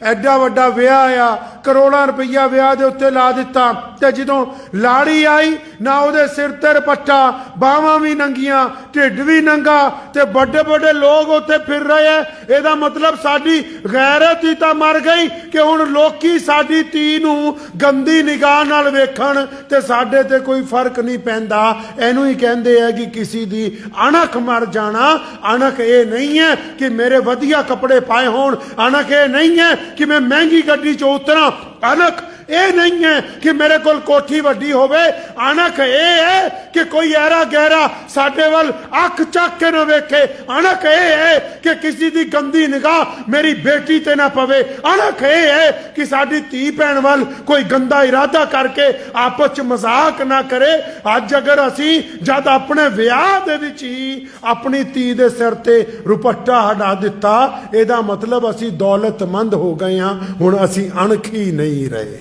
ਐਡਾ ਵੱਡਾ ਵਿਆਹ ਆ, ਕਰੋੜਾਂ ਰੁਪਈਆ ਵਿਆਹ ਦੇ ਉੱਤੇ ਲਾ ਦਿੱਤਾ, ਤੇ ਜਦੋਂ ਲਾੜੀ ਆਈ ਨਾ ਉਹਦੇ ਸਿਰ ਤੇ ਰਪੱਟਾ, ਬਾਹਾਂ ਵੀ ਨੰਗੀਆਂ, ਢਿੱਡ ਵੀ ਨੰਗਾ, ਤੇ ਵੱਡੇ ਵੱਡੇ ਲੋਕ ਉੱਥੇ ਫਿਰ ਰਹੇ ਐ। ਇਹਦਾ ਮਤਲਬ ਸਾਡੀ ਗੈਰਤ ਹੀ ਤਾਂ ਮਰ ਗਈ ਕਿ ਹੁਣ ਲੋਕੀ ਸਾਡੀ ਧੀ ਨੂੰ ਗੰਦੀ ਨਿਗਾਹ ਨਾਲ ਵੇਖਣ ਤੇ ਸਾਡੇ ਤੇ ਕੋਈ ਫਰਕ ਨਹੀਂ ਪੈਂਦਾ। ਇਹਨੂੰ ਹੀ ਕਹਿੰਦੇ ਆ ਕਿ ਕਿਸੇ ਦੀ ਅਣਖ ਮਰ ਜਾਣਾ। ਅਣਖ ਇਹ ਨਹੀਂ ਹੈ ਕਿ ਮੇਰੇ ਵਧੀਆ ਕੱਪੜੇ ਪਾਏ ਹੋਣ, ਅਣਖ ਇਹ ਨਹੀਂ ਹੈ ਕਿ ਮੈਂ ਮਹਿੰਗੀ ਗੱਡੀ 'ਚ ਉਤਰਾਂ, ਅਣਖ ਇਹ ਨਹੀਂ ਹੈ ਕਿ ਮੇਰੇ ਕੋਲ ਕੋਠੀ ਵੱਡੀ ਹੋਵੇ, ਅਣਖ ਇਹ ਹੈ ਕਿ ਕੋਈ ਐਰਾ ਗਹਿਰਾ ਸਾਡੇ ਵੱਲ ਅੱਖ ਚੱਕ ਕੇ ਨਾ ਵੇਖੇ, ਅਣਖ ਇਹ ਹੈ ਕਿ ਕਿਸੇ ਦੀ ਗੰਦੀ ਨਿਗਾਹ ਮੇਰੀ ਬੇਟੀ ਤੇ ਨਾ ਪਵੇ, ਅਣਖ ਇਹ ਹੈ ਕਿ ਸਾਡੀ ਧੀ ਭੈਣ ਵੱਲ ਕੋਈ ਗੰਦਾ ਇਰਾਦਾ ਕਰਕੇ ਆਪਸ ਚ ਮਜ਼ਾਕ ਨਾ ਕਰੇ। ਅੱਜ ਅਗਰ ਅਸੀਂ ਜਦ ਆਪਣੇ ਵਿਆਹ ਦੇ ਵਿੱਚ ਹੀ ਆਪਣੀ ਧੀ ਦੇ ਸਿਰ ਤੇ ਰੁਪੱਟਾ ਹਟਾ ਦਿੱਤਾ, ਇਹਦਾ ਮਤਲਬ ਅਸੀਂ ਦੌਲਤਮੰਦ ਹੋ ਗਏ ਹਾਂ, ਹੁਣ ਅਸੀਂ ਅਣਖ ਹੀ ਨਹੀਂ ਰਹੇ।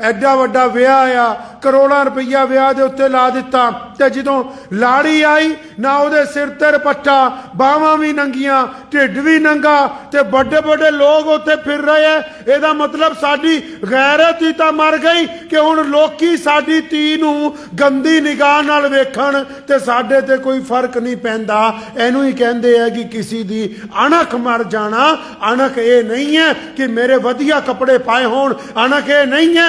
ਐਡਾ ਵੱਡਾ ਵਿਆਹ ਆ, ਕਰੋੜਾਂ ਰੁਪਈਆ ਵਿਆਹ ਦੇ ਉੱਤੇ ਲਾ ਦਿੱਤਾ, ਤੇ ਜਦੋਂ ਲਾੜੀ ਆਈ ਨਾ ਉਹਦੇ ਸਿਰ ਤੇ ਰਪੱਟਾ, ਬਾਹਾਂ ਵੀ ਨੰਗੀਆਂ, ਢਿੱਡ ਵੀ ਨੰਗਾ, ਤੇ ਵੱਡੇ ਵੱਡੇ ਲੋਕ ਉੱਥੇ ਫਿਰ ਰਹੇ ਐ। ਇਹਦਾ ਮਤਲਬ ਸਾਡੀ ਗੈਰਤ ਹੀ ਤਾਂ ਮਰ ਗਈ ਕਿ ਹੁਣ ਲੋਕੀ ਸਾਡੀ ਧੀ ਨੂੰ ਗੰਦੀ ਨਿਗਾਹ ਨਾਲ ਵੇਖਣ ਤੇ ਸਾਡੇ ਤੇ ਕੋਈ ਫਰਕ ਨਹੀਂ ਪੈਂਦਾ। ਇਹਨੂੰ ਹੀ ਕਹਿੰਦੇ ਆ ਕਿ ਕਿਸੇ ਦੀ ਅਣਖ ਮਰ ਜਾਣਾ। ਅਣਖ ਇਹ ਨਹੀਂ ਹੈ ਕਿ ਮੇਰੇ ਵਧੀਆ ਕੱਪੜੇ ਪਾਏ ਹੋਣ, ਅਣਖ ਇਹ ਨਹੀਂ ਹੈ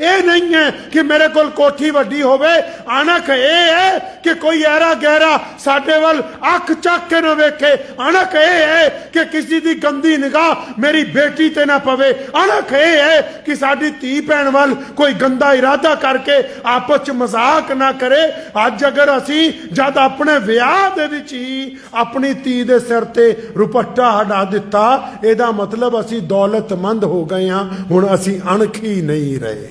ਇਹ ਨਹੀਂ ਹੈ ਕਿ ਮੇਰੇ ਕੋਲ ਕੋਠੀ ਵੱਡੀ ਹੋਵੇ, ਅਣਖ ਇਹ ਹੈ ਕਿ ਕੋਈ ਐਰਾ ਗਹਿਰਾ ਸਾਡੇ ਵੱਲ ਅੱਖ ਚੱਕ ਕੇ ਨਾ ਵੇਖੇ, ਅਣਖ ਇਹ ਹੈ ਕਿ ਕਿਸੇ ਦੀ ਗੰਦੀ ਨਿਗਾਹ ਮੇਰੀ ਬੇਟੀ ਤੇ ਨਾ ਪਵੇ, ਅਣਖ ਇਹ ਹੈ ਕਿ ਸਾਡੀ ਧੀ ਭੈਣ ਵੱਲ ਕੋਈ ਗੰਦਾ ਇਰਾਦਾ ਕਰਕੇ ਆਪਸ ਚ ਮਜ਼ਾਕ ਨਾ ਕਰੇ। ਅੱਜ ਅਗਰ ਅਸੀਂ ਜਦ ਆਪਣੇ ਵਿਆਹ ਦੇ ਵਿੱਚ ਹੀ ਆਪਣੀ ਧੀ ਦੇ ਸਿਰ ਤੇ ਰੁਪੱਟਾ ਹਟਾ ਦਿੱਤਾ, ਇਹਦਾ ਮਤਲਬ ਅਸੀਂ ਦੌਲਤਮੰਦ ਹੋ ਗਏ ਹਾਂ, ਹੁਣ ਅਸੀਂ ਅਣਖ ਹੀ ਨਹੀਂ ਰਹੇ।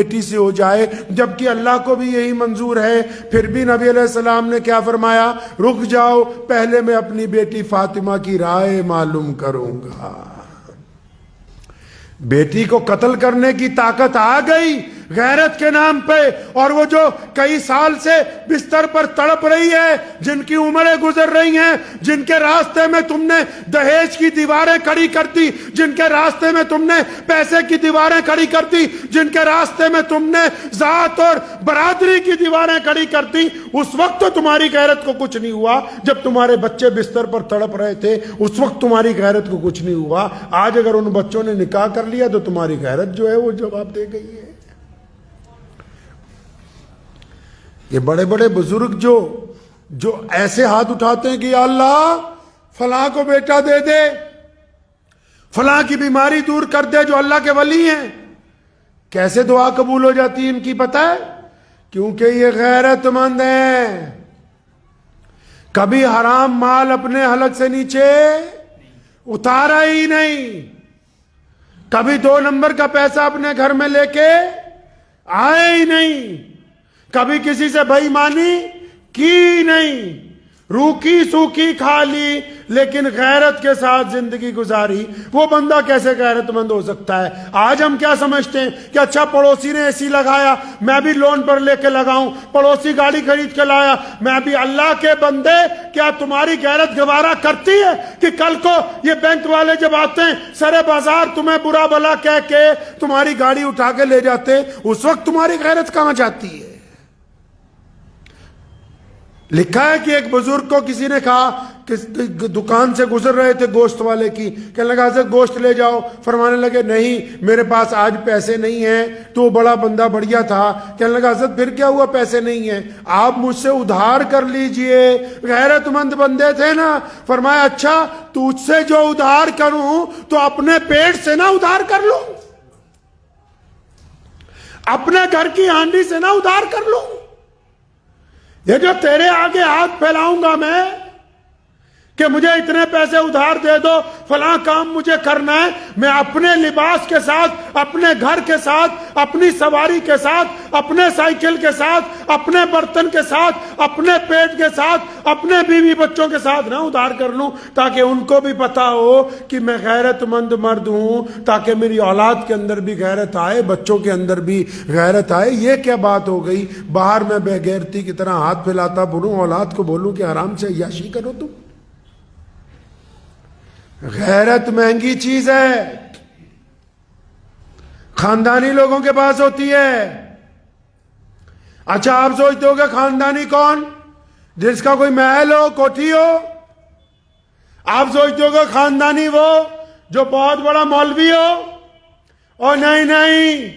بیٹی سے ہو جائے، جبکہ اللہ کو بھی یہی منظور ہے۔ پھر بھی نبی علیہ السلام نے کیا فرمایا؟ رک جاؤ، پہلے میں اپنی بیٹی فاطمہ کی رائے معلوم کروں گا۔ بیٹی کو قتل کرنے کی طاقت آ گئی غیرت کے نام پہ، اور وہ جو کئی سال سے بستر پر تڑپ رہی ہے، جن کی عمریں گزر رہی ہیں، جن کے راستے میں تم نے دہیج کی دیواریں کھڑی کر دی، جن کے راستے میں تم نے پیسے کی دیواریں کھڑی کر دی، جن کے راستے میں تم نے ذات اور برادری کی دیواریں کھڑی کر دی، اس وقت تو تمہاری غیرت کو کچھ نہیں ہوا۔ جب تمہارے بچے بستر پر تڑپ رہے تھے اس وقت تمہاری غیرت کو کچھ نہیں ہوا۔ آج اگر ان بچوں نے نکاح کر لیا تو تمہاری غیرت جو ہے وہ جواب دے گئی ہے۔ یہ بڑے بڑے بزرگ جو ایسے ہاتھ اٹھاتے ہیں کہ یا اللہ فلاں کو بیٹا دے دے، فلاں کی بیماری دور کر دے، جو اللہ کے ولی ہیں، کیسے دعا قبول ہو جاتی ہے ان کی پتہ ہے؟ کیونکہ یہ غیرت مند ہیں، کبھی حرام مال اپنے حلق سے نیچے اتارا ہی نہیں، کبھی 2 نمبر کا پیسہ اپنے گھر میں لے کے آئے ہی نہیں، کبھی کسی سے بے ایمانی کی نہیں، روکی سوکی کھا لی لیکن غیرت کے ساتھ زندگی گزاری۔ وہ بندہ کیسے غیرت مند ہو سکتا ہے؟ آج ہم کیا سمجھتے ہیں کہ اچھا پڑوسی نے اے سی لگایا میں بھی لون پر لے کے لگاؤں، پڑوسی گاڑی خرید کے لایا میں بھی۔ اللہ کے بندے، کیا تمہاری غیرت گوارا کرتی ہے کہ کل کو یہ بینک والے جب آتے ہیں سرے بازار تمہیں برا بلا کہہ کے تمہاری گاڑی اٹھا کے لے جاتے، اس وقت تمہاری غیرت کہاں جاتی ہے؟ لکھا ہے کہ ایک بزرگ کو کسی نے کہا کہ دکان سے گزر رہے تھے گوشت والے کی، کہنے لگا حضرت گوشت لے جاؤ، فرمانے لگے نہیں میرے پاس آج پیسے نہیں ہیں۔ تو وہ بڑا بندہ بڑھیا تھا، کہنے لگا حضرت پھر کیا ہوا، پیسے نہیں ہیں، آپ مجھ سے ادھار کر لیجئے۔ غیرت مند بندے تھے نا، فرمایا اچھا تجھ سے جو ادھار کروں تو اپنے پیٹ سے نہ ادھار کر لوں، اپنے گھر کی ہانڈی سے نہ ادھار کر لوں۔ یہ جو تیرے آگے ہاتھ پھیلاؤں گا میں کہ مجھے اتنے پیسے ادھار دے دو، فلاں کام مجھے کرنا ہے، میں اپنے لباس کے ساتھ، اپنے گھر کے ساتھ، اپنی سواری کے ساتھ، اپنے سائیکل کے ساتھ، اپنے برتن کے ساتھ، اپنے پیٹ کے ساتھ، اپنے بیوی بچوں کے ساتھ نہ ادھار کر لوں، تاکہ ان کو بھی پتا ہو کہ میں غیرت مند مرد ہوں، تاکہ میری اولاد کے اندر بھی غیرت آئے، بچوں کے اندر بھی غیرت آئے۔ یہ کیا بات ہو گئی؟ باہر میں بے غیرتی کی طرح ہاتھ پھیلاتا پھروں، اولاد کو بولوں کہ آرام سے عیاشی کرو تم۔ غیرت مہنگی چیز ہے، خاندانی لوگوں کے پاس ہوتی ہے۔ اچھا آپ سوچتے ہو کہ خاندانی کون؟ جس کا کوئی محل ہو، کوٹھی ہو؟ آپ سوچتے ہو کہ خاندانی وہ جو بہت بڑا مولوی ہو؟ اور نہیں،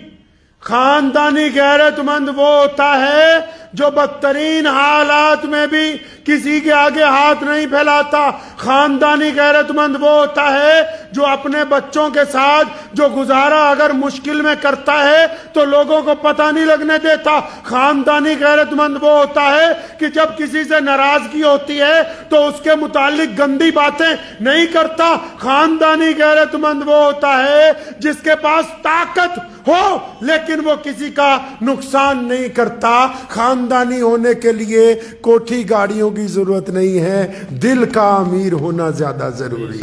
خاندانی غیرت مند وہ ہوتا ہے جو بدترین حالات میں بھی کسی کے آگے ہاتھ نہیں پھیلاتا۔ خاندانی غیرت مند وہ ہوتا ہے جو اپنے بچوں کے ساتھ جو گزارا اگر مشکل میں کرتا ہے تو لوگوں کو پتہ نہیں لگنے دیتا۔ خاندانی غیرت مند وہ ہوتا ہے کہ جب کسی سے ناراضگی ہوتی ہے تو اس کے متعلق گندی باتیں نہیں کرتا۔ خاندانی غیرت مند وہ ہوتا ہے جس کے پاس طاقت ہو لیکن وہ کسی کا نقصان نہیں کرتا۔ خاندانی ہونے کے لیے کوٹھی گاڑیوں کی ضرورت نہیں ہے، دل کا امیر ہونا زیادہ ضروری ہے۔